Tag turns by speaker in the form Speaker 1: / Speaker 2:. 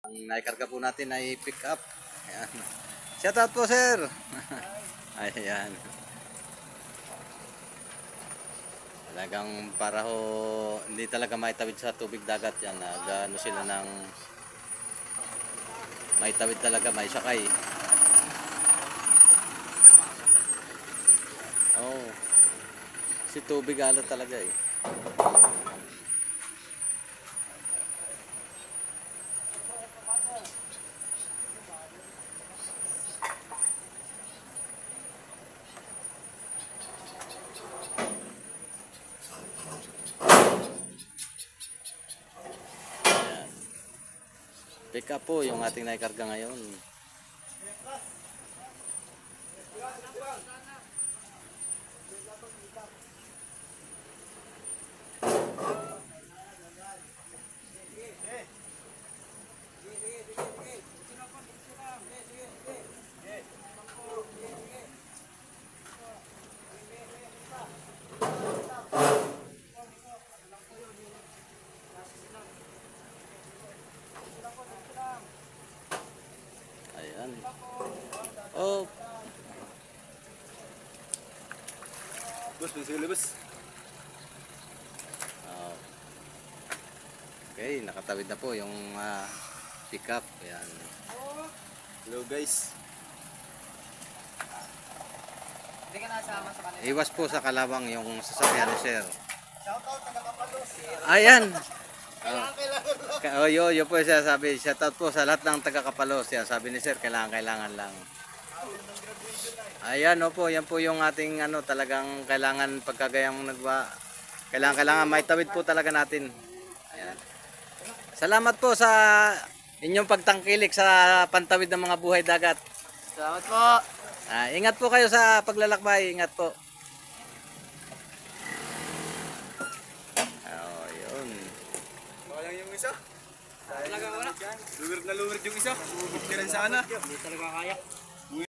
Speaker 1: Ang naikarga po natin ay pick up. Ayan. Shout out po, sir. Ayan. Talagang para ho hindi talaga maitawid sa tubig dagat yan. Nagano sila ng maitawid talaga, may sakay. Oh. Si tubig alat talaga eh. Pick up po yung ating naikarga ngayon. Ayan. Oh.
Speaker 2: Bus, sige bus.
Speaker 1: Oh. Okay, nakatawid na po yung pick up. Ayan.
Speaker 2: Hello guys.
Speaker 3: Hindi ka nasama sa kanila.
Speaker 1: Iwas po sa kalawang yung sasakyan ni sir.
Speaker 3: Shoutout na nakapalos.
Speaker 1: Ayan. Oh, yo po siya sabi. Shout out po sa lahat ng taga-Kapalos. Yan, sabi ni sir, kailangan lang. Ayan, opo, yan po yung ating talagang kailangan pagkagayang kailangan maitawid po talaga natin. Ayan. Salamat po sa inyong pagtangkilik sa pantawid ng mga buhay dagat.
Speaker 3: Salamat po.
Speaker 1: Ingat po kayo sa paglalakbay, ingat po. Oh, yun.
Speaker 2: Sayang yung isa.
Speaker 3: Talaga wala.
Speaker 2: Luwir na luwir yung isa. Bubog ka rin sana.
Speaker 3: Hindi talaga kaya.